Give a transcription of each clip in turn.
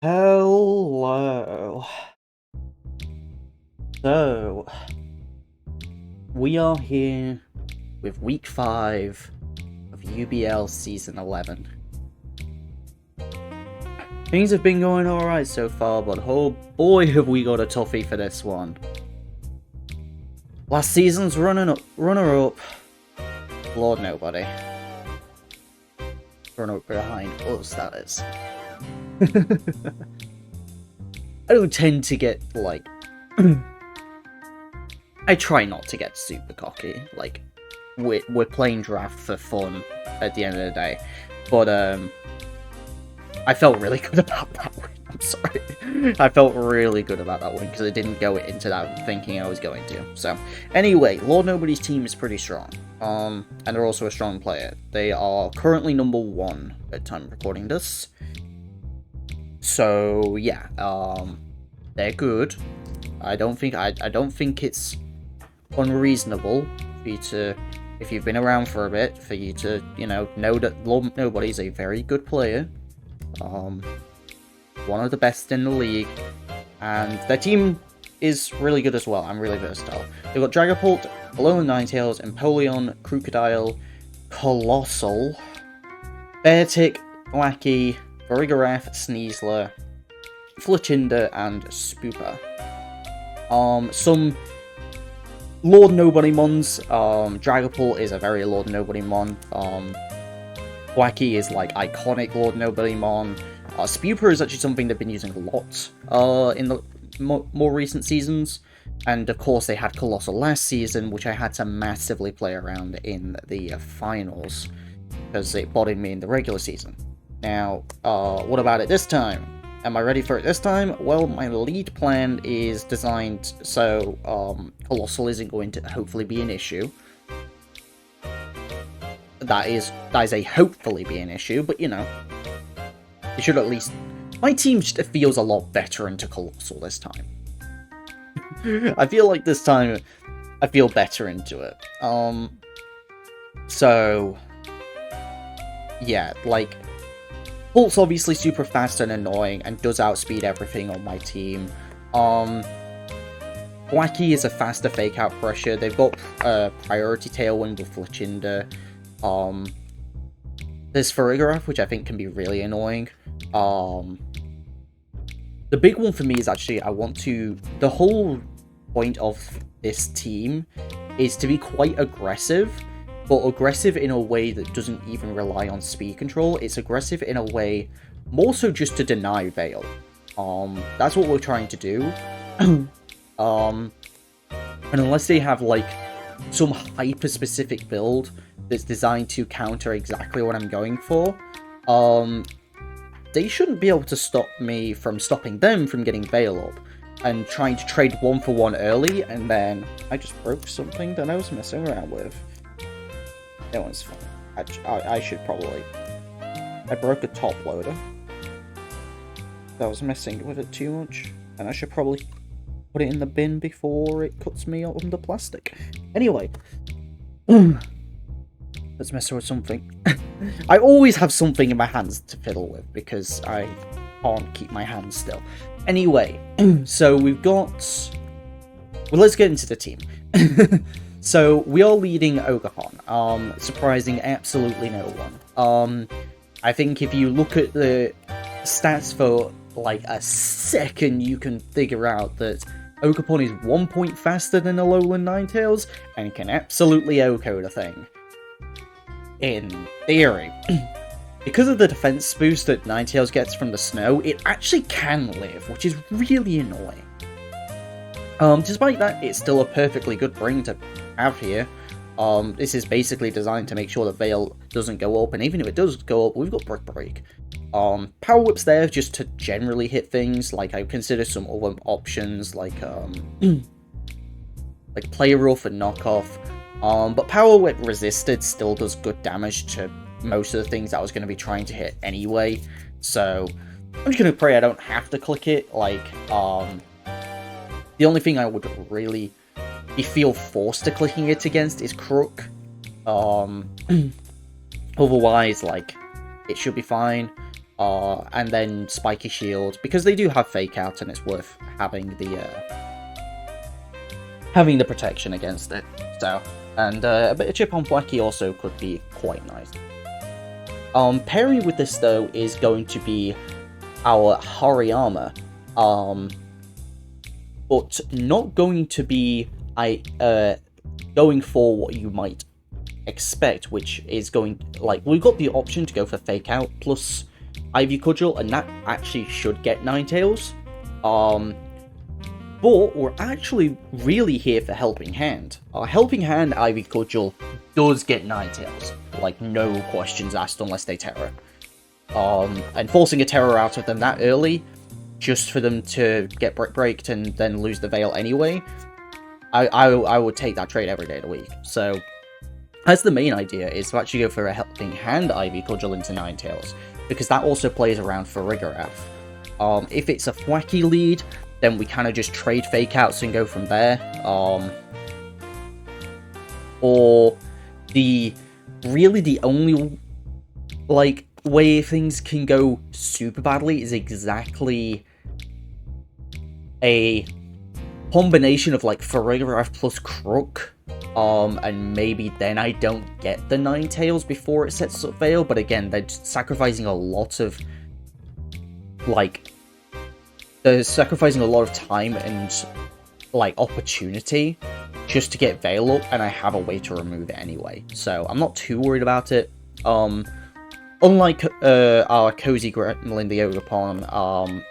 Hello. So, we are here with week 5 of UBL season 11. Things have been going alright so far, but oh boy have we got a toughie for this one. Last season's runner-up, Lord Nobody. Runner-up behind us, that is. I don't tend to get, like... I try not to get super cocky. Like, we're playing draft for fun at the end of the day. But, I felt really good about that win. I'm sorry. I felt really good about that win, because I didn't go into that thinking I was going to. So, anyway, Lord Nobody's team is pretty strong. And they're also a strong player. They are currently number 1 at time of recording this. So, yeah, they're good. I don't think it's unreasonable for you to, if you've been around for a bit, for you to, know that Lord Nobody's a very good player. One of the best in the league, and their team is really good as well, and really versatile. They've got Dragapult, Alolan Ninetales, Empoleon, Crocodile, Colossal, Beartic, Wacky, Farigiraf, Sneasler, Fletchinder, and Spooper. Some Lord Nobody mons. Dragapult is a very Lord Nobody mon. Wacky is like iconic Lord Nobody mon. Spooper is actually something they've been using a lot in the more recent seasons. And of course they had Colossal last season, which I had to massively play around in the finals, because it bodied me in the regular season. Now, what about it this time? Am I ready for it this time? Well, my lead plan is designed so Colossal isn't going to hopefully be an issue. That is a hopefully be an issue, but it should at least... My team feels a lot better into Colossal this time. I feel like this time I feel better into it. So... yeah, like... Pult's obviously super fast and annoying and does outspeed everything on my team. Wacky is a faster fake out pressure. They've got priority tailwind with Fletchinder. There's Farigiraf, which I think can be really annoying. The big one for me is actually the whole point of this team is to be quite aggressive. But aggressive in a way that doesn't even rely on speed control. It's aggressive in a way more so just to deny Veil. That's what we're trying to do. And unless they have like some hyper-specific build that's designed to counter exactly what I'm going for, they shouldn't be able to stop me from stopping them from getting Veil up and trying to trade 1-for-1 early, and then I just broke something that I was messing around with. That one's fine. I should probably... I broke a top loader. I was messing with it too much, and I should probably put it in the bin before it cuts me on the plastic. Anyway. Let's mess with something. I always have something in my hands to fiddle with, because I can't keep my hands still. Anyway, so we've got... Well, let's get into the team. So, we are leading Ogahon, surprising absolutely no one. I think if you look at the stats for, like, a second, you can figure out that Ogahon is 1 point faster than Alolan Ninetales, and can absolutely OHKO the thing. In theory. Because of the defense boost that Ninetales gets from the snow, it actually can live, which is really annoying. Despite that, it's still a perfectly good bring to have here. This is basically designed to make sure the Veil doesn't go up, and even if it does go up, we've got Brick Break. Power Whip's there just to generally hit things. Like, I consider some other options, like Play Rough and Knockoff. But Power Whip resisted still does good damage to most of the things I was going to be trying to hit anyway. So, I'm just going to pray I don't have to click it. Like, the only thing I would really feel forced to clicking it against is Crook. Otherwise, like, it should be fine. and then Spiky Shield, because they do have Fake Out, and it's worth having the protection against it. So, and a bit of chip on Wacky also could be quite nice. Pairing with this though is going to be our Hariyama, but not going to be going for what you might expect, which is going, like, we've got the option to go for Fake Out plus Ivy Cudgel, and that actually should get Ninetales. But we're actually really here for Helping Hand. Helping Hand Ivy Cudgel does get Ninetales, like, no questions asked unless they Terror. And forcing a Terror out of them that early, just for them to get Brick-Breaked and then lose the Veil anyway, I would take that trade every day of the week. So, that's the main idea, is to actually go for a Helping Hand Ivy Cudgel into Ninetales, because that also plays around for Farigiraf. If it's a Thwacky lead, then we kind of just trade Fake Outs and go from there. Or the only, like, way things can go super badly is exactly a combination of, like, Farigiraf plus Crook, and maybe then I don't get the Ninetales before it sets up Veil, but again, they're sacrificing a lot of, like, they're sacrificing a lot of time and, like, opportunity just to get Veil up, and I have a way to remove it anyway, so I'm not too worried about it. Unlike our Cozy Gremlin, the Ogerpon,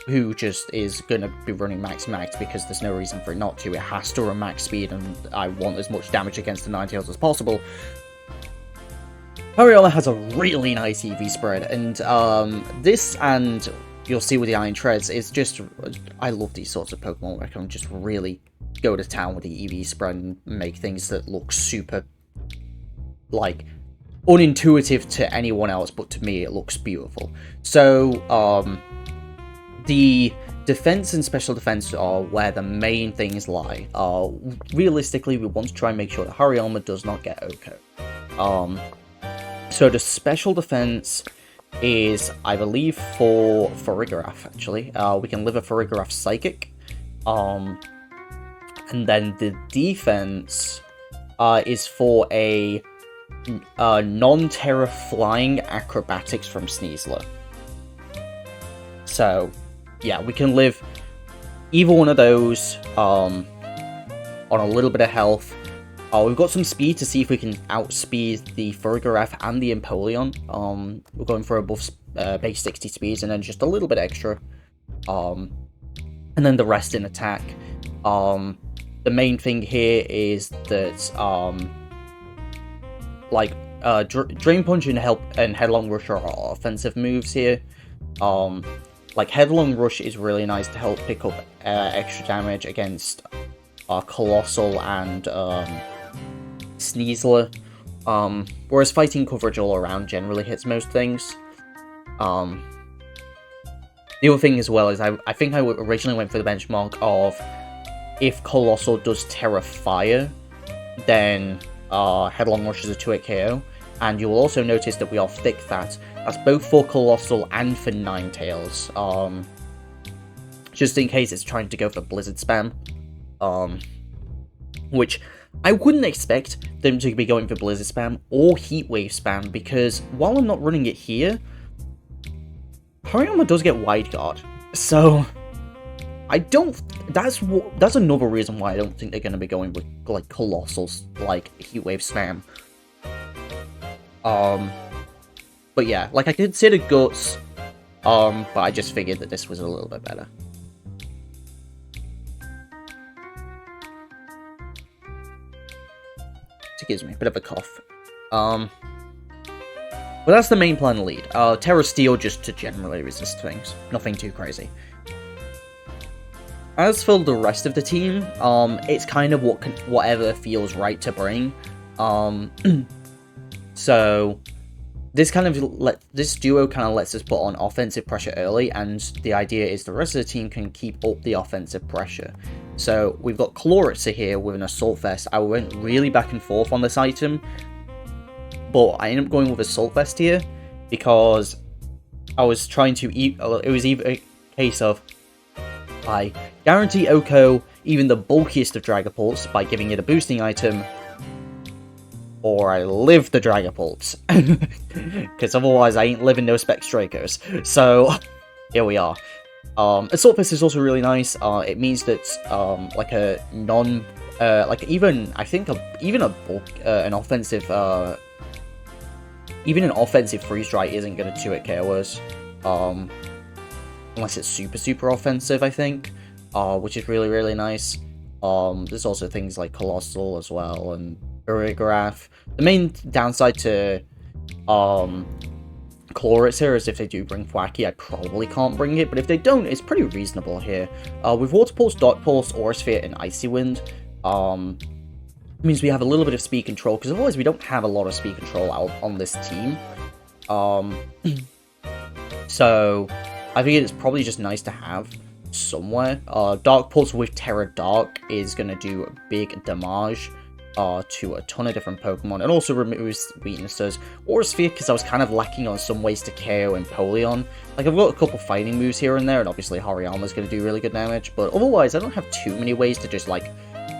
who just is going to be running max because there's no reason for it not to. It has to run max speed, and I want as much damage against the Ninetales as possible. Hariyama has a really nice EV spread, and this, and you'll see with the Iron Treads, is just, I love these sorts of Pokemon where I can just really go to town with the EV spread and make things that look super, like, unintuitive to anyone else, but to me it looks beautiful. So, the defense and special defense are where the main things lie. Realistically, we want to try and make sure that Hariyama does not get Oko. So the special defense is, I believe, for Farigiraf, actually. We can live a Farigiraf Psychic. And then the defense is for a non-terra flying acrobatics from Sneasler. So, yeah, we can live either one of those on a little bit of health. We've got some speed to see if we can outspeed the Farigiraf and the Empoleon. We're going for above base 60 speeds and then just a little bit extra. And then the rest in attack. The main thing here is that Drain Punch and Headlong Rush are offensive moves here. Like, Headlong Rush is really nice to help pick up extra damage against Colossal and Sneasler. Whereas Fighting Coverage all around generally hits most things. The other thing as well is I think I originally went for the benchmark of if Colossal does Terra Fire, then Headlong Rush is a 2-hit KO. And you will also notice that we are Thick That. That's both for Colossal and for Ninetales. Just in case it's trying to go for Blizzard spam. Which I wouldn't expect them to be going for Blizzard spam or Heatwave spam, because while I'm not running it here, Hariyama does get Wide Guard. So I don't. That's another reason why I don't think they're going to be going with, like, Colossal's, like, Heatwave spam. But yeah, like, I consider Guts, but I just figured that this was a little bit better. Excuse me, bit of a cough. But that's the main plan lead. Terra Steel just to generally resist things. Nothing too crazy. As for the rest of the team, it's kind of whatever feels right to bring. So this duo kind of lets us put on offensive pressure early, and the idea is the rest of the team can keep up the offensive pressure. So we've got Chloritzer here with an Assault Vest. I went really back and forth on this item, but I ended up going with Assault Vest here because I was trying to eat. It was either a case of I guarantee Oko even the bulkiest of Dragapults by giving it a boosting item, or I live the Dragapults. Because otherwise I ain't living no Specs Dracos. So, here we are. Assault Fist is also really nice. It means that, like a non... like even, I think, even a bulk, an offensive, even an offensive Freeze Dry isn't going to 2-hit KO us. Unless it's super offensive, I think. Which is really nice. There's also things like Colossal as well, and Choreograph. The main downside to Chloritz here is if they do bring Thwacky, I probably can't bring it, but if they don't, it's pretty reasonable here. With Water Pulse, Dark Pulse, Aura Sphere, and Icy Wind, means we have a little bit of speed control, because otherwise we don't have a lot of speed control out on this team. So I think it's probably just nice to have somewhere. Dark Pulse with Terra Dark is going to do a big damage to a ton of different Pokemon, and also removes weaknesses. Aura Sphere, because I was kind of lacking on some ways to KO Empoleon. Like, I've got a couple fighting moves here and there, and obviously Hariyama's going to do really good damage, but otherwise I don't have too many ways to just, like,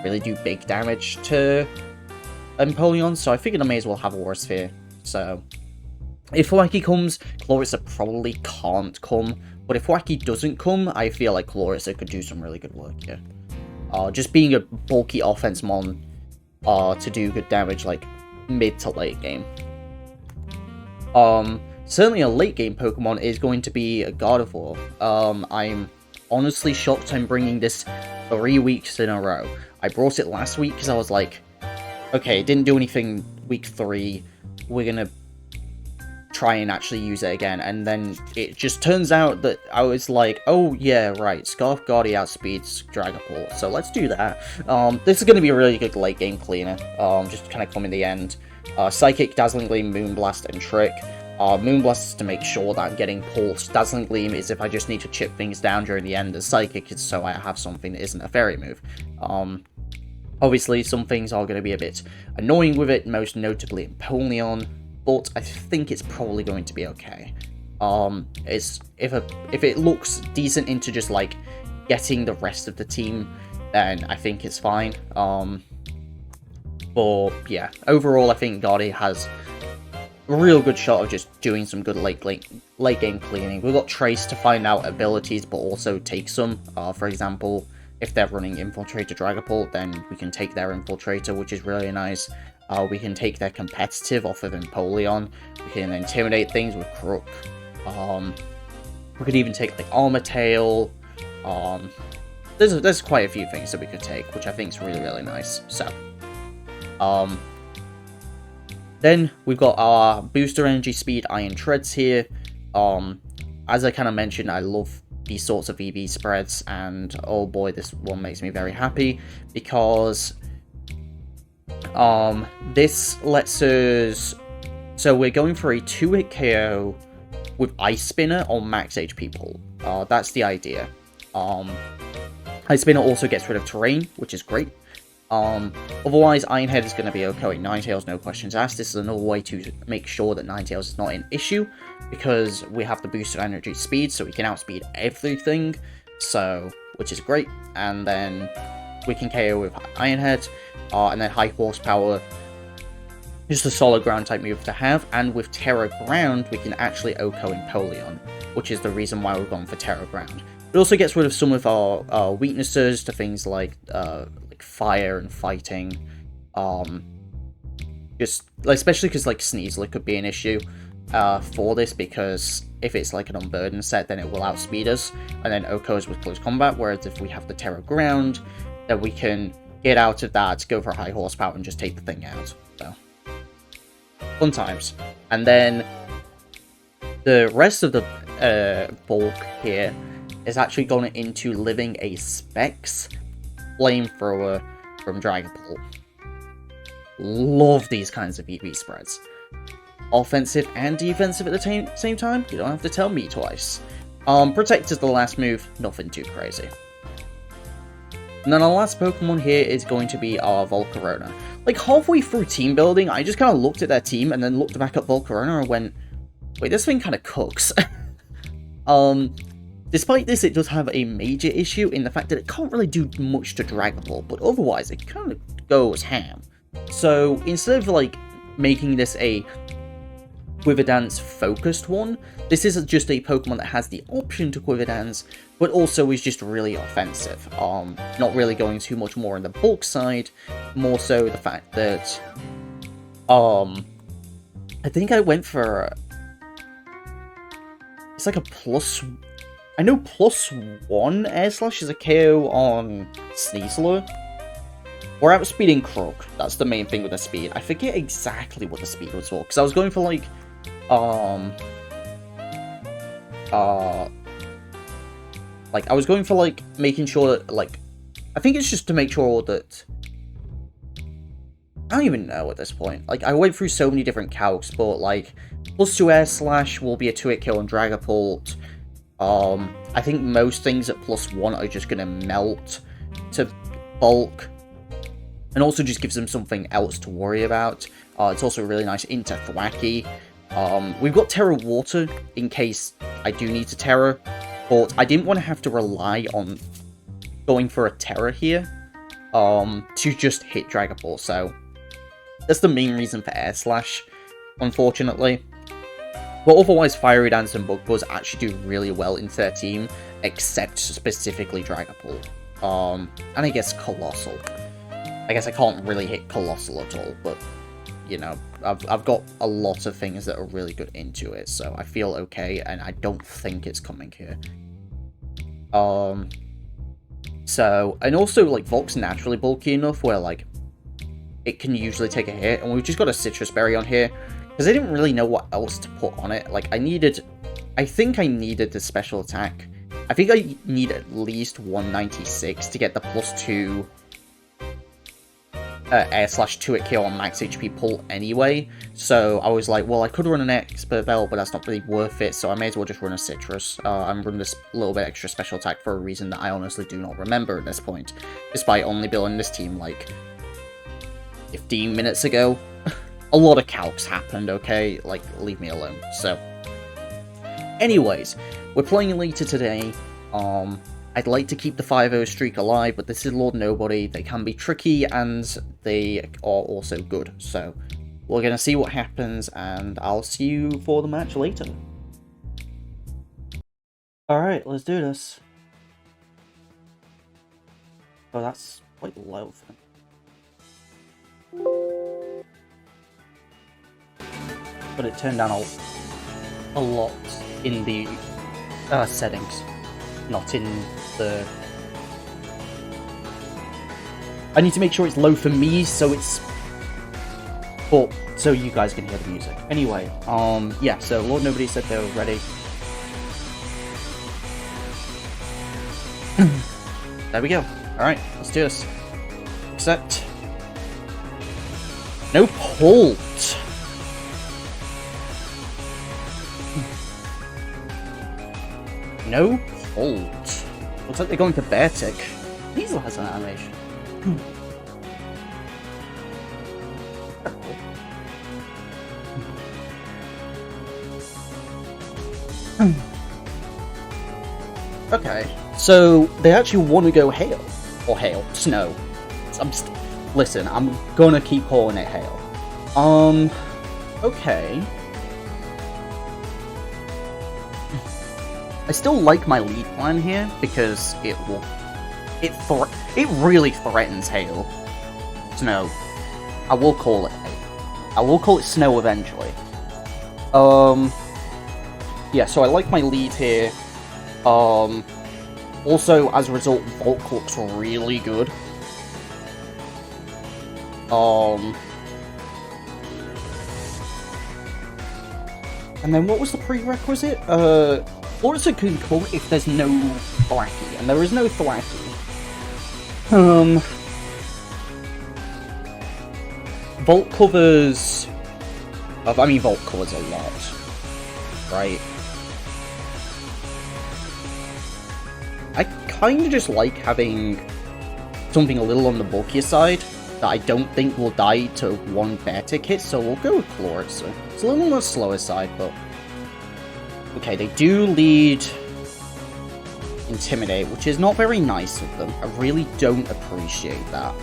really do big damage to Empoleon, so I figured I may as well have Aura Sphere. So, if Thwacky comes, Chloritza probably can't come, but if Thwacky doesn't come, I feel like Chloritza could do some really good work here. Just being a bulky offense mon to do good damage, like, mid to late game. Certainly a late game Pokemon is going to be a Gardevoir. I'm honestly shocked I'm bringing this 3 weeks in a row. I brought it last week because I was like, okay, it didn't do anything week 3, we're gonna try and actually use it again, and then it just turns out that I was like, oh yeah, right, Scarf Guardi outspeeds Dragapult, so let's do that. This is going to be a really good late game cleaner, just kind of come in the end. Psychic, Dazzling Gleam, Moonblast, and Trick. Moonblast is to make sure that I'm getting Pulse. Dazzling Gleam is if I just need to chip things down during the end, and Psychic is so I have something that isn't a fairy move. Obviously, some things are going to be a bit annoying with it, most notably Empoleon, but I think it's probably going to be okay. If it looks decent into just, like, getting the rest of the team, then I think it's fine. But, yeah, overall, I think Guardi has a real good shot of just doing some good late game cleaning. We've got Trace to find out abilities, but also take some. For example, if they're running Infiltrator Dragapult, then we can take their Infiltrator, which is really nice. We can take their competitive off of Empoleon. We can intimidate things with Crook. We could even take, like, Armor Tail. There's quite a few things that we could take, which I think is really nice. So, then we've got our Booster Energy Speed Iron Treads here. As I kind of mentioned, I love these sorts of EV spreads, and oh boy, this one makes me very happy, because this lets us... So we're going for a 2-hit KO with Ice Spinner on max HP pull. That's the idea. Ice Spinner also gets rid of terrain, which is great. Otherwise, Iron Head is going to be okay. Ninetales, no questions asked. This is another way to make sure that Ninetales is not an issue, because we have the boosted energy speed, so we can outspeed everything, so, which is great. And then we can KO with Iron Head, and then High Horsepower, just a solid ground type move to have, and with Terra Ground, we can actually OHKO Empoleon, which is the reason why we've gone for Terra Ground. It also gets rid of some of our weaknesses to things like fire and fighting, just especially because like Sneasler could be an issue for this, because if it's like an unburdened set, then it will outspeed us, and then OHKOs with close combat, whereas if we have the Terra Ground, then we can get out of that, go for high horsepower, and just take the thing out. So, fun times. And then the rest of the bulk here is actually going into living a Specs Flamethrower from Dragapult. Love these kinds of EV spreads. Offensive and defensive at the same time? You don't have to tell me twice. Protect is the last move, nothing too crazy. And then our last Pokemon here is going to be our Volcarona. Like, halfway through team building, I just kind of looked at their team and then looked back at Volcarona and went, wait, this thing kind of cooks. Despite this, it does have a major issue in the fact that it can't really do much to Dragapult, but otherwise it kind of goes ham. So instead of like making this a Quiver Dance focused one, this is just a Pokemon that has the option to Quiver Dance, but also is just really offensive. Not really going too much more on the bulk side, more so the fact that, I think I went for, it's like a plus, I know +1 Air Slash is a KO on Sneasler. We're outspeeding Croak, that's the main thing with the speed. I forget exactly what the speed was for, because I was going for like, I was going for like, making sure that, like, I think it's just to make sure that, I don't even know at this point. Like, I went through so many different calcs, but like, +2 Air Slash will be a 2-hit kill on Dragapult. I think most things at +1 are just gonna melt to bulk, and also just gives them something else to worry about. It's also really nice into Thwackey. We've got Terra Water in case I do need to Terra, but I didn't want to have to rely on going for a Terra here to just hit Dragapult, so that's the main reason for Air Slash, unfortunately. But otherwise, Fiery Dance and Bug Buzz actually do really well into their team, except specifically Dragapult. And I guess Colossal. I guess I can't really hit Colossal at all, but, you know, I've got a lot of things that are really good into it, so I feel okay, and I don't think it's coming here. So, and also, like, Volk's naturally bulky enough where, like, it can usually take a hit, and we've just got a Citrus Berry on here, because I didn't really know what else to put on it. Like, I think I needed the special attack. I think I need at least 196 to get the +2 Air Slash 2-hit kill on max HP pull anyway, so I was like, well, I could run an Expert Belt, but that's not really worth it, so I may as well just run a Citrus. I'm running this little bit extra special attack for a reason that I honestly do not remember at this point, despite only building this team like 15 minutes ago. A lot of calcs happened, okay? Like, leave me alone. So, anyways, we're playing Elita today. I'd like to keep the 5-0 streak alive, but this is Lord Nobody. They can be tricky, and they are also good. So, we're going to see what happens, and I'll see you for the match later. Alright, let's do this. Oh, that's quite low for him. But it turned down a lot in the settings, not in the... I need to make sure it's low for me, so it's... But, so you guys can hear the music. Anyway, yeah, so Lord Nobody said they were ready. There we go. Alright, let's do this. Except... no Pult! No Pult. Looks like they're going to Beartic. Weasel has an animation. Okay, so they actually want to go Hail. Or Hail. Snow. Listen, I'm gonna keep calling it Hail. Okay. I still like my lead plan here, because it really threatens Hail. Snow. I will call it Hail. I will call it Snow eventually. Yeah, so I like my lead here. Also, as a result, Volk looks really good. And then what was the prerequisite? Florida can come if there's no Thwackey, and there is no Thwackey. Volt covers... I mean, Volt covers a lot, right? I kinda just like having something a little on the bulkier side that I don't think will die to one Beartic hit, so we'll go with Chlorix. It's a little on the slower side, but... Okay, they do lead Intimidate, which is not very nice of them. I really don't appreciate that.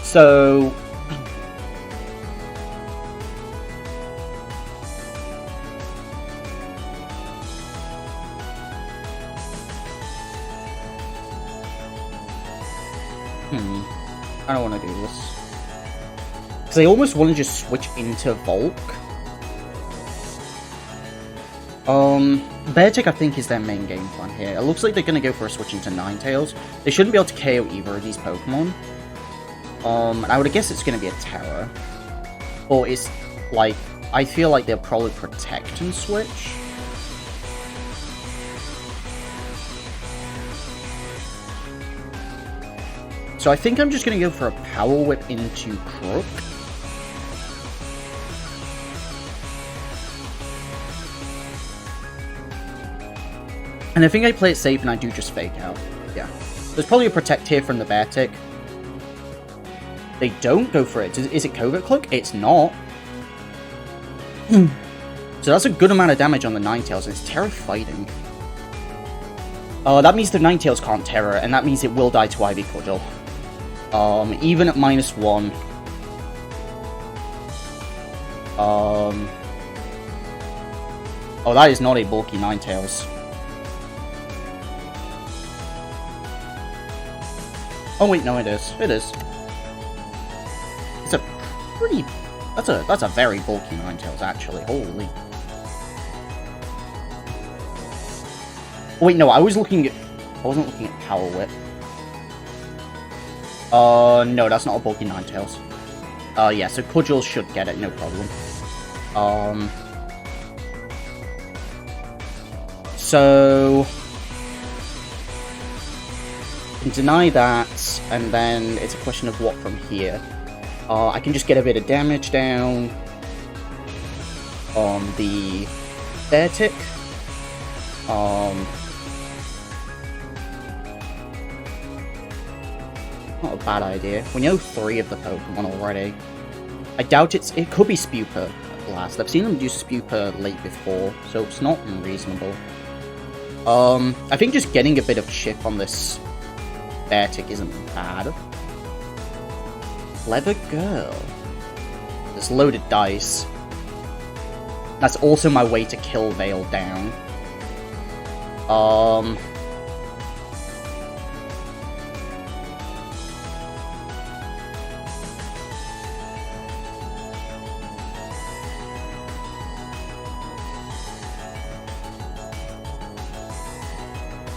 So... I don't want to do this. Because I almost want to just switch into Volk. Beartick, I think, is their main game plan here. It looks like they're going to go for a switch into Ninetales. They shouldn't be able to KO either of these Pokemon. And I would guess it's going to be a Terror. Or it's, like, I feel like they'll probably Protect and switch. So I think I'm just going to go for a Power Whip into Crook. And I think I play it safe and I do just Fake Out. Yeah. There's probably a Protect here from the Beartick. They don't go for it. Is it Covert Cloak? It's not. So that's a good amount of damage on the Ninetales, and it's Terror fighting. That means the Ninetales can't Terror, and that means it will die to Ivy Cudgel. Even at -1. Oh, that is not a bulky Ninetales. Oh wait, no, it is. It is. It's a pretty... That's a very bulky Ninetales, actually. Holy. Oh, wait, no, I wasn't looking at Power Whip. No, that's not a bulky Ninetales. Yeah, so Cudgel should get it, no problem. So... I can deny that, and then it's a question of what from here. I can just get a bit of damage down on the Beartick. Not a bad idea. We know 3 of the Pokemon already. I doubt it could be Spewper at last. I've seen them do Spewper late before, so it's not unreasonable. I think just getting a bit of chip on this Beartick isn't bad. Clever girl. There's loaded dice. That's also my way to kill Veil down.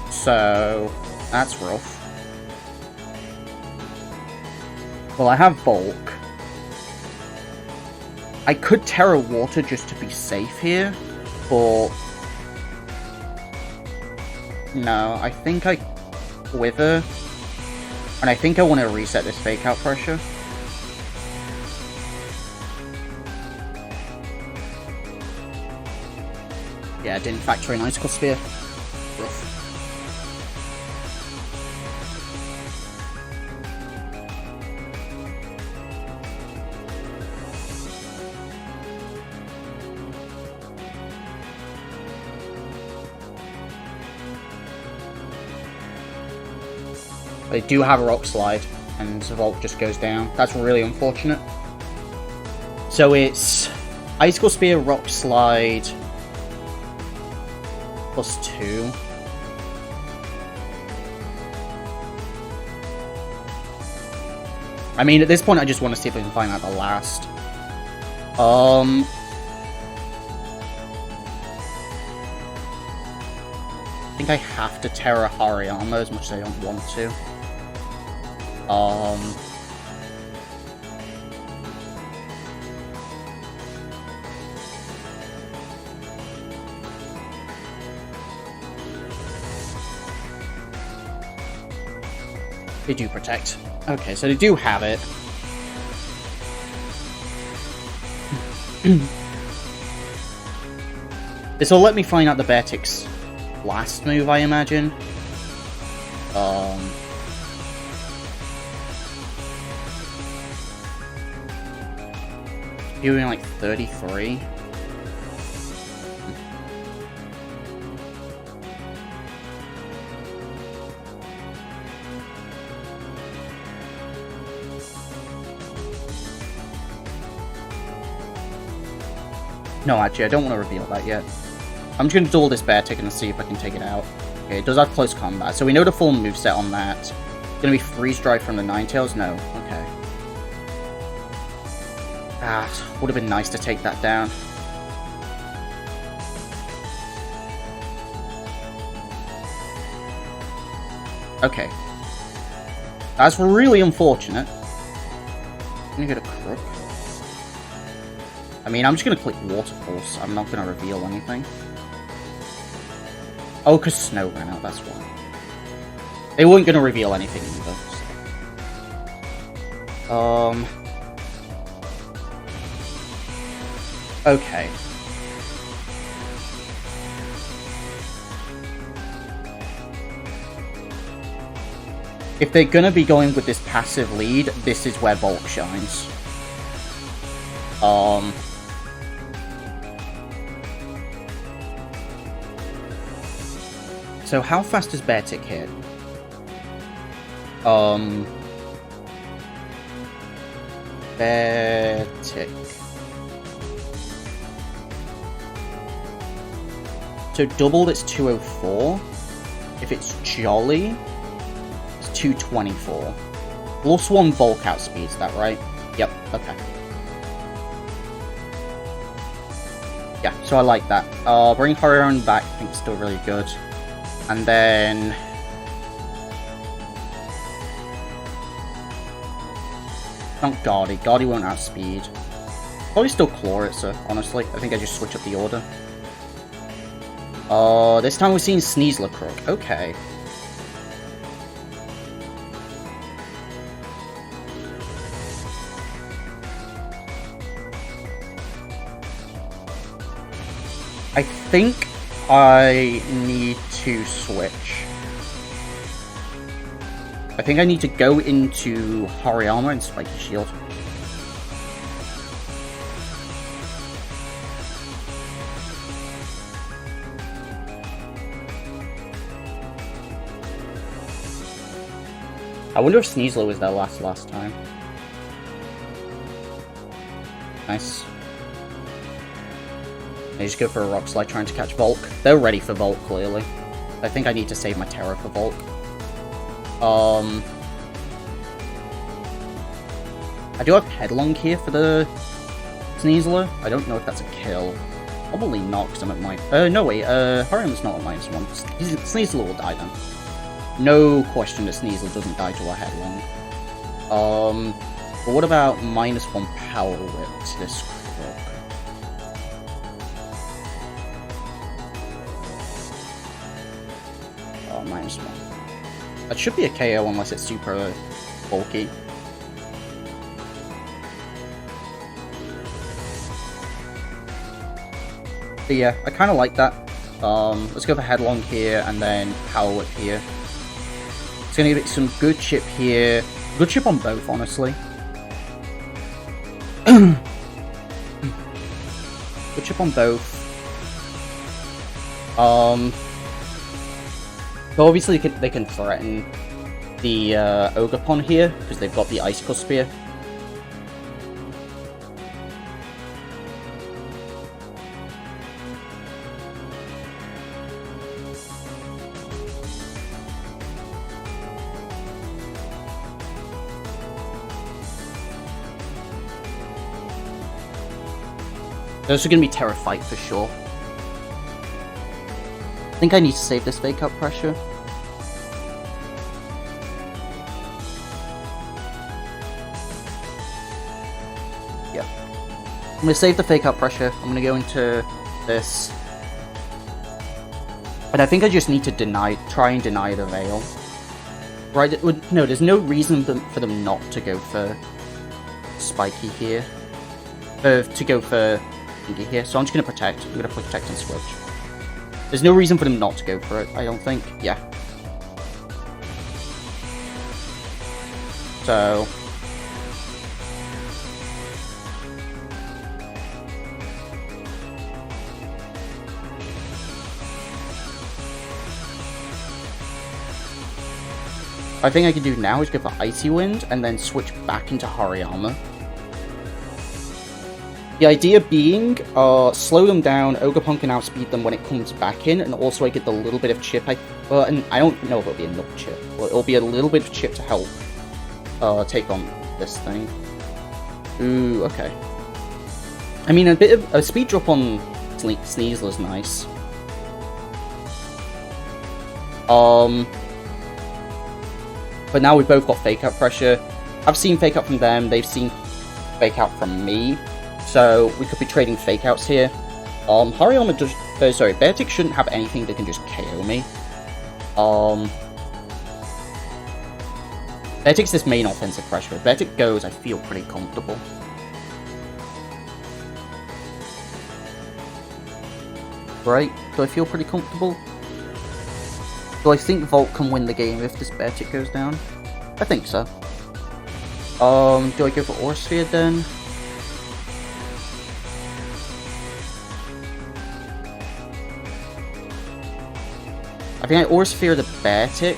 So, that's rough. Well, I have Bulk. I could Terra Water just to be safe here, but... No, I think I Wither, and I think I want to reset this Fake Out pressure. Yeah, I didn't factor in Icicle Sphere. Rough. They do have a Rock Slide, and Volt just goes down. That's really unfortunate. So it's Icicle Spear, Rock Slide, +2. I mean, at this point, I just want to see if I can find out the last. I think I have to Terra Hariyama as much as I don't want to. They do protect. Okay, so they do have it. This will let me find out the Beartick's last move, I imagine. Doing like 33. No, actually, I don't want to reveal that yet. I'm just going to duel this bear tick and see if I can take it out. Okay, it does have close combat, so we know the full moveset on that. It's going to be freeze drive from the Ninetales? No. Okay. Ah, would have been nice to take that down. Okay. That's really unfortunate. I'm going to get a crook. I mean, I'm just going to click Waterfalls. I'm not going to reveal anything. Oh, because snow ran out, that's why. They weren't going to reveal anything either. So. Okay. If they're going to be going with this passive lead, this is where Bulk shines. So how fast does Bear Tick hit? Bear Tick. So doubled, it's 204. If it's Jolly, it's 224. Plus 1 bulk outspeeds that, right? Yep, okay. Yeah, so I like that. Bring Horion back, I think it's still really good. And then... not Guardy. Guardy won't outspeed. Probably still Claw it, so honestly. I think I just switch up the order. This time we're seeing Sneasler Crook. Okay. I think I need to switch. I think I need to go into Hariyama and Spiky Shield. I wonder if Sneasler was there last time. Nice. I just go for a Rock Slide trying to catch Volk. They're ready for Volk, clearly. I think I need to save my Terra for Volk. I do have Headlong here for the Sneasler. I don't know if that's a kill. Probably not, because I'm at my... no, wait, Hariyama's not at -1. Sneasler will die then. No question that Sneasler doesn't die to a Headlong. But what about -1 Power Whip to this Crook? Oh, -1. That should be a KO unless it's super bulky. But yeah, I kind of like that. Let's go for Headlong here and then Power Whip here. It's going to give it some good chip here. Good chip on both, honestly. Good chip on both. But obviously they can threaten the Ogerpon here, because they've got the Icicle Spear. Those are going to be Terra Fight for sure. I think I need to save this Fake Out Pressure. Yeah. I'm going to save the Fake Out Pressure. I'm going to go into this. And I think I just need to try and deny the Veil. Right? No, there's no reason for them not to go for Spiky here. To go for here, so I'm just going to protect. I'm going to protect and switch. There's no reason for them not to go for it, I don't think. Yeah. So... I think I can do now is go for Icy Wind and then switch back into Hariyama. The idea being, slow them down, Ogerpon can outspeed them when it comes back in, and also I get the little bit of chip and I don't know if it'll be enough chip, but it'll be a little bit of chip to help take on this thing. Ooh, okay. I mean, a bit of a speed drop on Sneasler's nice. But now we've both got Fake Out pressure. I've seen Fake Out from them, they've seen Fake Out from me. So we could be trading Fake Outs here. Hariyama does... sorry, Beartic shouldn't have anything that can just KO me. Beartic's this main offensive pressure. If Beartic goes, I feel pretty comfortable. Right, do I feel pretty comfortable? Do I think Volt can win the game if this Beartic goes down? I think so. Do I go for Aura Sphere then? I think I Aura Sphere the Beartic,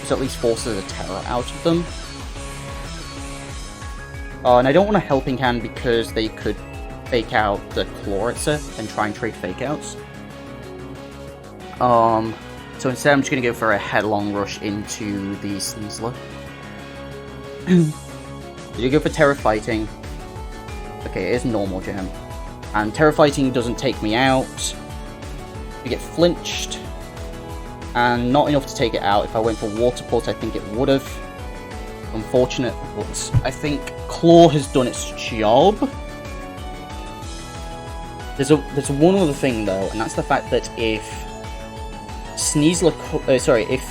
which at least forces a terror out of them. And I don't want a Helping Hand because they could fake out the Chloritzer and try and trade Fake Outs. So instead I'm just going to go for a headlong rush into the Sneasler. Did you go for Terra Fighting? Okay, it is normal gem. And Terra Fighting doesn't take me out. We get flinched. And not enough to take it out. If I went for Water Pulse, I think it would have. Unfortunate, but I think Claw has done its job. There's one other thing though, and that's the fact that if Sneasler, if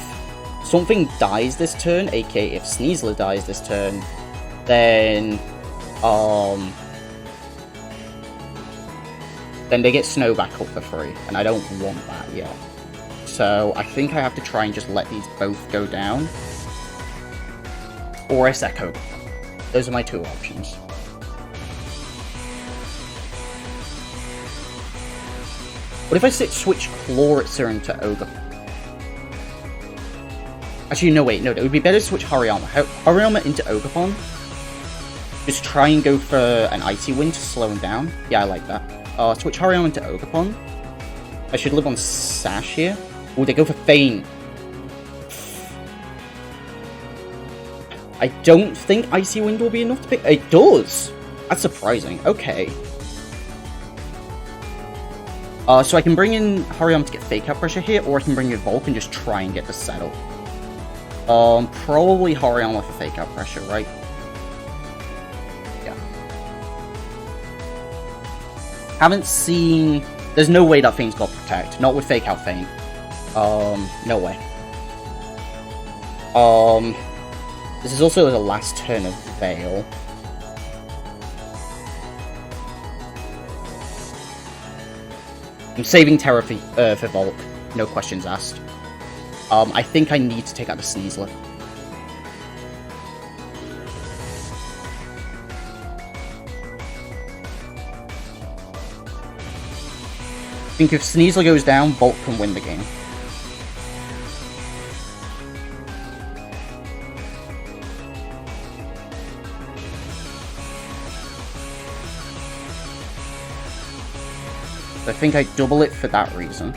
something dies this turn, aka if Sneasler dies this turn, then they get Snow back up for free, and I don't want that yet. So I think I have to try and just let these both go down. Or S Echo. Those are my two options. What if I switch Chloritzer into Ogre? Actually, no, wait, no, it would be better to switch Hariyama. Hariyama into Ogerpon. Just try and go for an Icy Wind to slow him down. Yeah, I like that. Switch Hariyama into Ogerpon. I should live on Sash here. Oh, they go for Feint. I don't think Icy Wind will be enough to pick. It does! That's surprising. Okay. So I can bring in Hariyama to get Fake Out pressure here, or I can bring in Volk and just try and get the settle. Probably Hariyama for Fake Out pressure, right? Yeah. Haven't seen... There's no way that Feint's got Protect. Not with Fake Out Feint. No way. This is also the last turn of Veil. I'm saving Terra for Volk. No questions asked. I think I need to take out the Sneasler. I think if Sneasler goes down, Volk can win the game. I think I double it for that reason.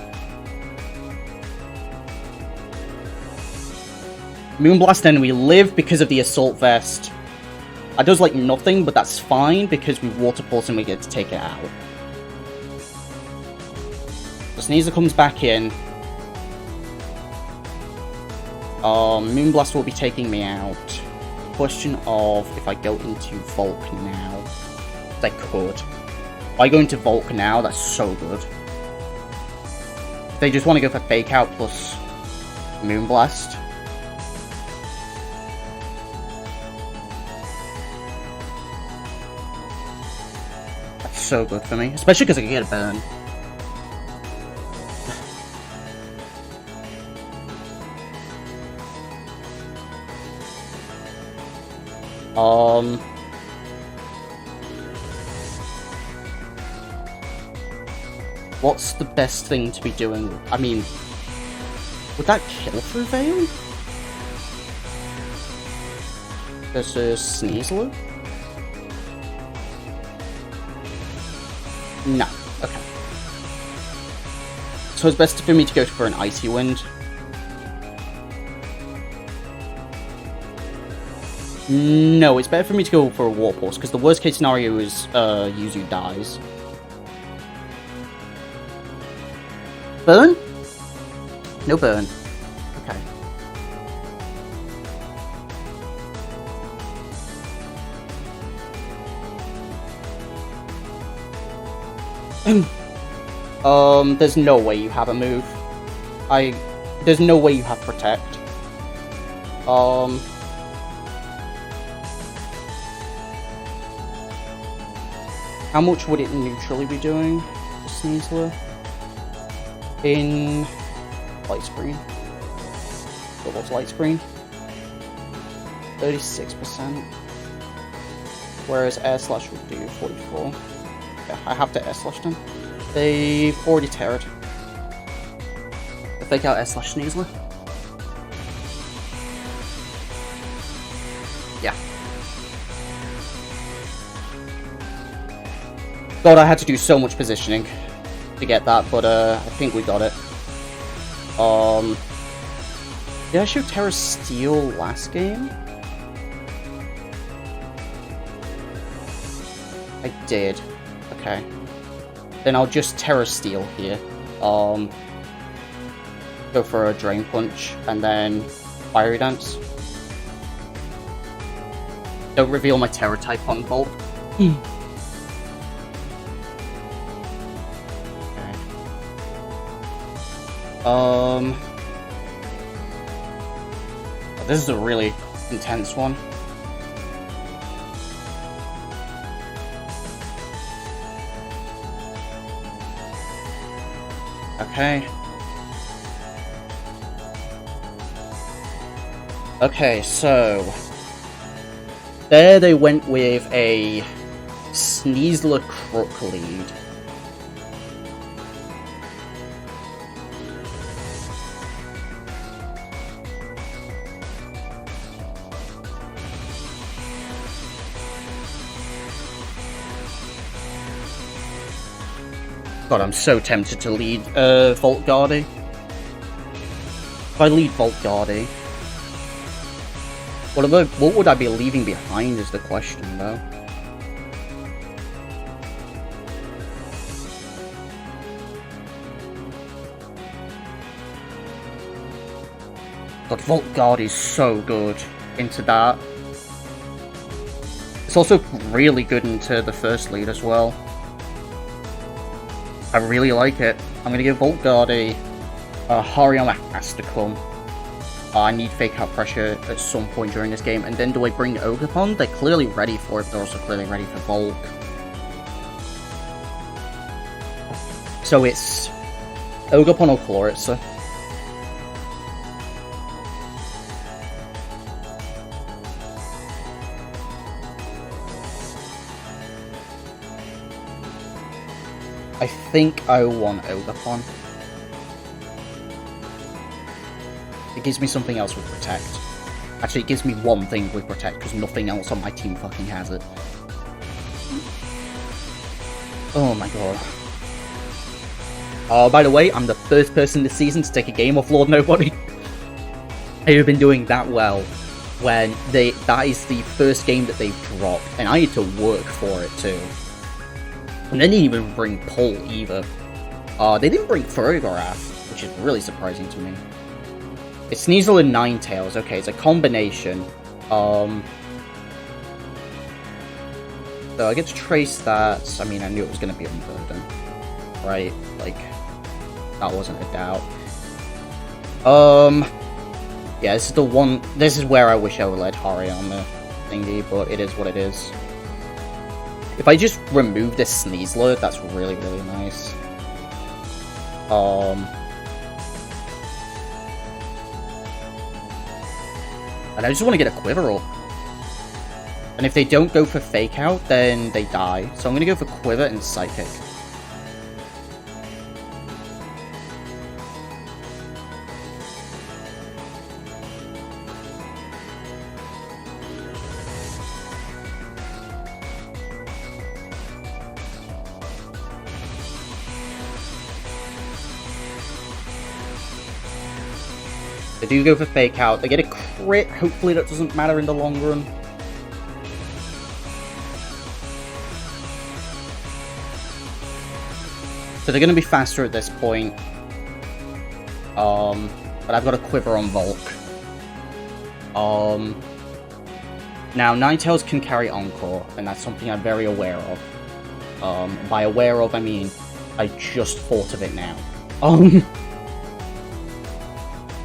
Moonblast, and we live because of the Assault Vest. That does like nothing, but that's fine because we Water Pulse and we get to take it out. The Sneasler comes back in. Moonblast will be taking me out. Question of if I go into Volk now. I could. If I go into Volk now, that's so good. If they just want to go for Fake Out plus Moonblast. That's so good for me. Especially because I can get a burn. What's the best thing to be doing? I mean, would that kill through Veil? This is Sneasler? No. Okay. So it's best for me to go for an Icy Wind. No, it's better for me to go for a Warp Horse, because the worst case scenario is Yuzu dies. Burn? No burn. Okay. There's no way you have a move. There's no way you have Protect. How much would it neutrally be doing, Sneasler? In light screen. What was light screen? 36%. Whereas air slash would do 44. Yeah, I have to air slash them. They've already terrored. The fake out air slash Sneasler. Yeah. God, I had to do so much positioning to get that, but I think we got it. Did I show Terra Steel last game? I did. Okay. Then I'll just Terra Steel here. Go for a Drain Punch, and then Fiery Dance. Don't reveal my Terra type on Bolt. Okay. This is a really intense one. Okay. Okay, so there they went with a Sneasler Crook lead. God, I'm so tempted to lead Vault Guardy. If I lead Vault Guardy, what would I be leaving behind is the question, though. God, Vault Guardy is so good into that. It's also really good into the first lead as well. I really like it. I'm gonna give Vault Guardy Hariyama has to come. I need fake out pressure at some point during this game, and then do I bring Ogerpon? They're clearly ready for it, but they're also clearly ready for Volk. So it's Ogerpon or Chloritzer. I think I want Ogerpon. It gives me something else with Protect. Actually, it gives me one thing with Protect, because nothing else on my team fucking has it. Oh my god. By the way, I'm the first person this season to take a game off Lord Nobody. I have been doing that well when that is the first game that they've dropped, and I need to work for it too. And they didn't even bring Pull either. They didn't bring Ferrograth, which is really surprising to me. It's Sneasel and Ninetales. Okay, it's a combination. So I get to trace that. I mean, I knew it was going to be Unburden. Right? Like, that wasn't a doubt. Yeah, this is the one. This is where I wish I would let Hariyama thingy, but it is what it is. If I just remove this Sneasler, that's really, really nice. And I just want to get a Quiver up. And if they don't go for Fake Out, then they die. So I'm going to go for Quiver and Psychic. They do go for fake out. They get a crit. Hopefully that doesn't matter in the long run. So they're going to be faster at this point. But I've got a quiver on Volk. Now, Ninetales can carry Encore, and that's something I'm very aware of. By aware of, I mean, I just thought of it now.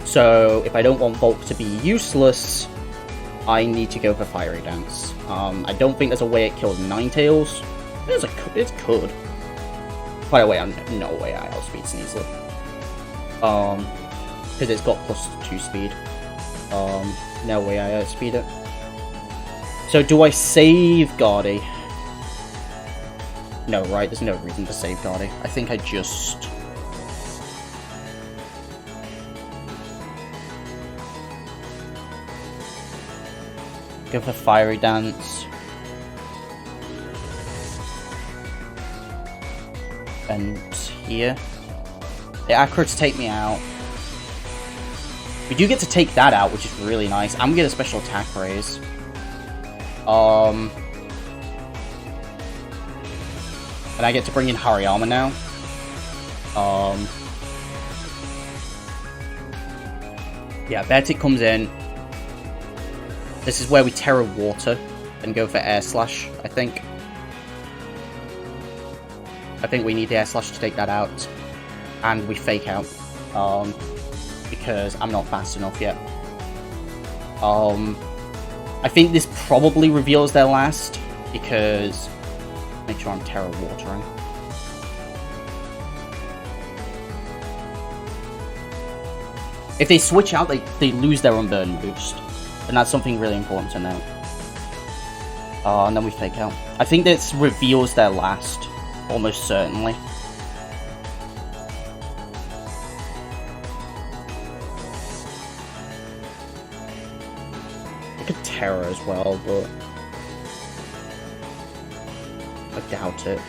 So, if I don't want Volk to be useless, I need to go for Fiery Dance. I don't think there's a way it kills Ninetales. It could. By the way, no way I outspeed Sneasel. Because it's got +2 speed. No way I outspeed it. So do I save Guardy? No, right? There's no reason to save Guardy. I think I just... go for Fiery Dance. And here. The Acrits take me out. We do get to take that out, which is really nice. I'm gonna get a special attack raise. And I get to bring in Hariyama now. Yeah, Beartic comes in. This is where we Terra Water and go for Air Slash, I think. I think we need the Air Slash to take that out. And we fake out. Because I'm not fast enough yet. I think this probably reveals their last, because... make sure I'm Terra Watering. If they switch out, they lose their Unburden boost. And that's something really important to note. And then we fake out. I think this reveals their last, almost certainly. Terror as well, but I doubt it.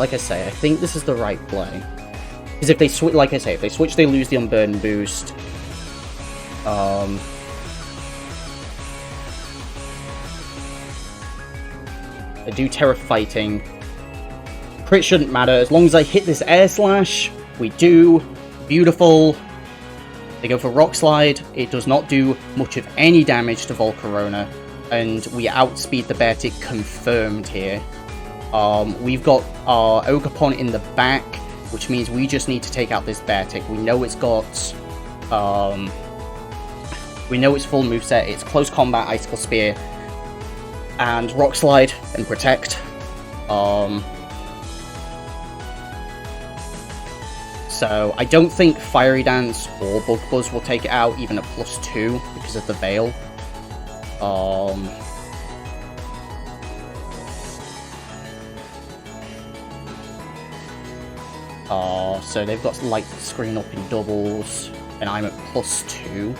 Like I say, I think this is the right play. Because if they switch, like I say, if they switch, they lose the Unburden boost. I do Terra Fighting. Crit shouldn't matter. As long as I hit this Air Slash, we do. Beautiful. They go for Rock Slide. It does not do much of any damage to Volcarona. And we outspeed the Beartic confirmed here. We've got our Ogerpon in the back, which means we just need to take out this Beartic. We know it's got... we know its full moveset. It's Close Combat, Icicle Spear, and Rock Slide and Protect. So I don't think Fiery Dance or Bug Buzz will take it out, even at +2, because of the Veil. So they've got Light Screen up in doubles, and I'm at +2.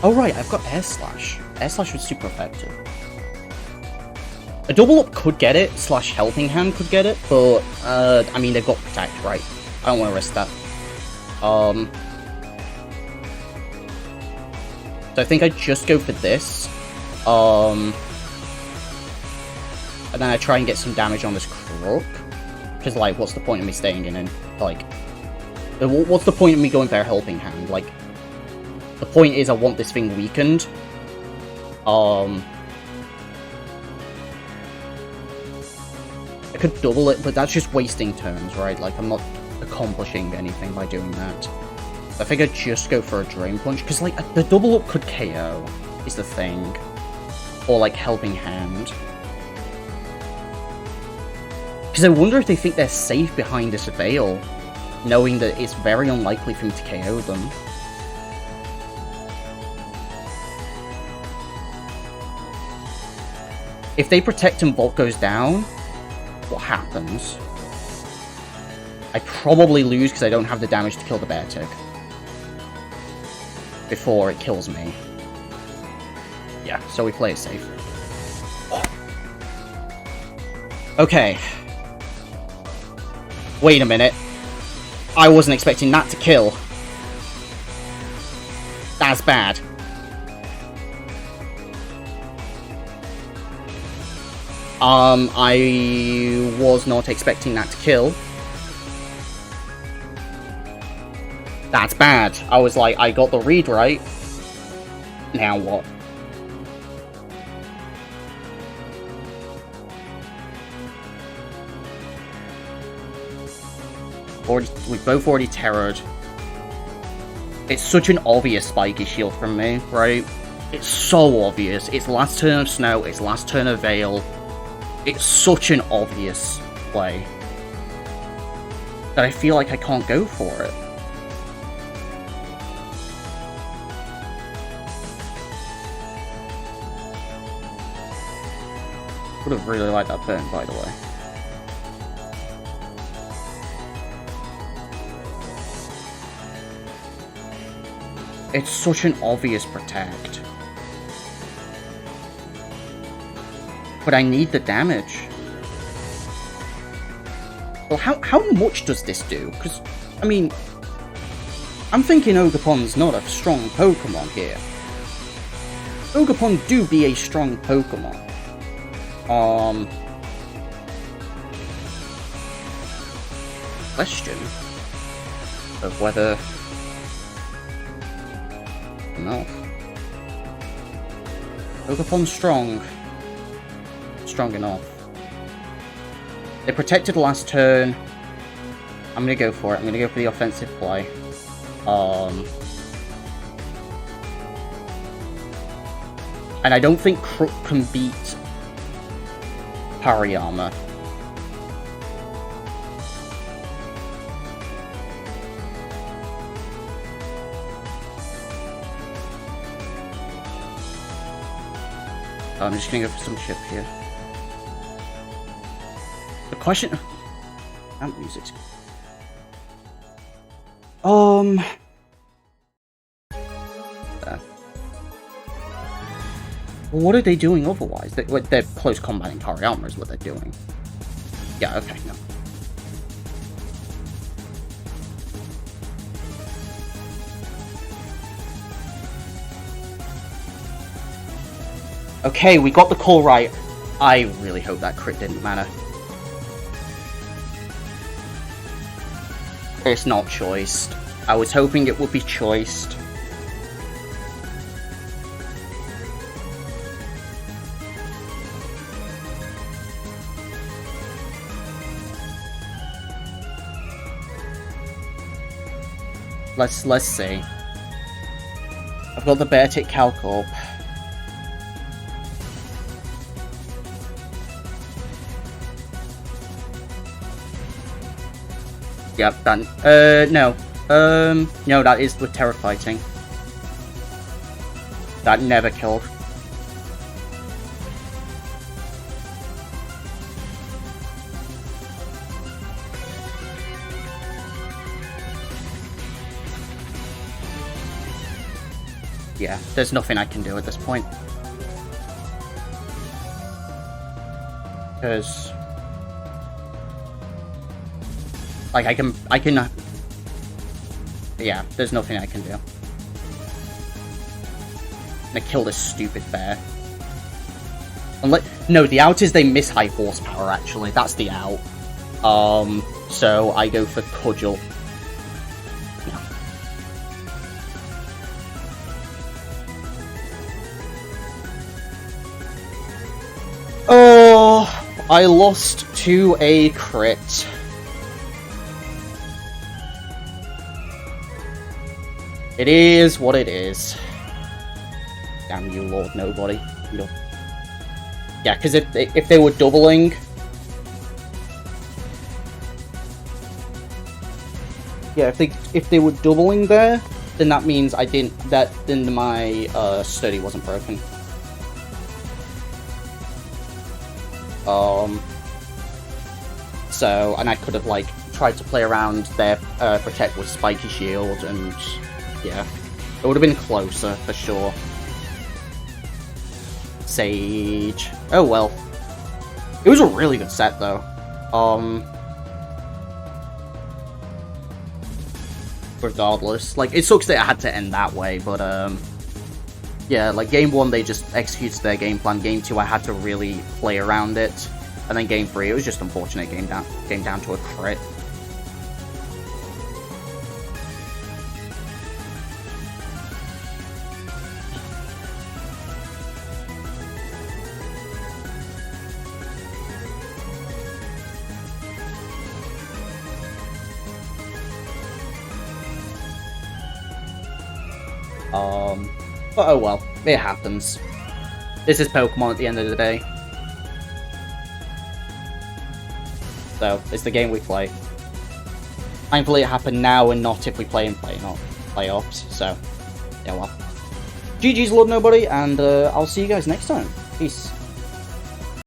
Oh right, I've got Air Slash. Air Slash was super effective. A double up could get it, / Helping Hand could get it, but, I mean, they've got Protect, right? I don't want to risk that. So I think I just go for this. And then I try and get some damage on this Crook. Because, like, what's the point of me staying in and, like... what's the point of me going for a Helping Hand? Like, the point is I want this thing weakened. I could double it, but that's just wasting turns, right? Like, I'm not accomplishing anything by doing that. I think I'd just go for a Drain Punch, because, like, the double up could KO, is the thing. Or, like, Helping Hand. Because I wonder if they think they're safe behind this Veil, knowing that it's very unlikely for me to KO them. If they Protect and Volt goes down, what happens? I probably lose because I don't have the damage to kill the Beartic before it kills me. Yeah, so we play it safe. Okay. Wait a minute. I wasn't expecting that to kill. That's bad. I was not expecting that to kill. That's bad. I was like, I got the read right. Now what? We both already terrored. It's such an obvious spiky shield from me, right? It's so obvious. It's last turn of Snow, it's last turn of Veil. It's such an obvious play that I feel like I can't go for it. Would have really liked that burn, by the way. It's such an obvious protect. But I need the damage. Well, how much does this do? Because, I mean, I'm thinking Ogerpon's not a strong Pokemon here. Ogerpon do be a strong Pokemon. Question of whether... No. Ogerpon's strong. Strong enough. They protected last turn. I'm gonna go for it. I'm gonna go for the offensive play. And I don't think Crook can beat Hariyama. I'm just gonna go for some chip here. The question... Amp music's... There. Well, what are they doing otherwise? They're close combating Hariyama is what they're doing. Yeah, okay, no. Okay, we got the call right. I really hope that crit didn't matter. It's not choiced. I was hoping it would be choiced. Let's see. I've got the Beartic Calcorp. Yep, done. No, that is with Terra Fighting. That never killed. Yeah, there's nothing I can do at this point. Because... like, I can... yeah, there's nothing I can do. I'm gonna kill this stupid bear. No, the out is they miss high horsepower, actually. That's the out. So I go for Cudgel. No. Oh, I lost to a crit. It is what it is. Damn you, Lord Nobody. No. Yeah, because if they were doubling... yeah, if they were doubling there, then that means I didn't... then my study wasn't broken. So, and I could have, like, tried to play around their Protect with Spiky Shield and... yeah, it would have been closer, for sure. Sage. Oh well. It was a really good set though. Regardless. Like, it sucks that it had to end that way, but yeah, like game 1 they just executed their game plan. Game 2 I had to really play around it. And then game 3 it was just unfortunate, came down to a crit. But oh well, it happens. This is Pokemon at the end of the day. So, it's the game we play. Thankfully it happened now and not if we play in playoffs, so, yeah well. GG's Lord Nobody, and I'll see you guys next time. Peace.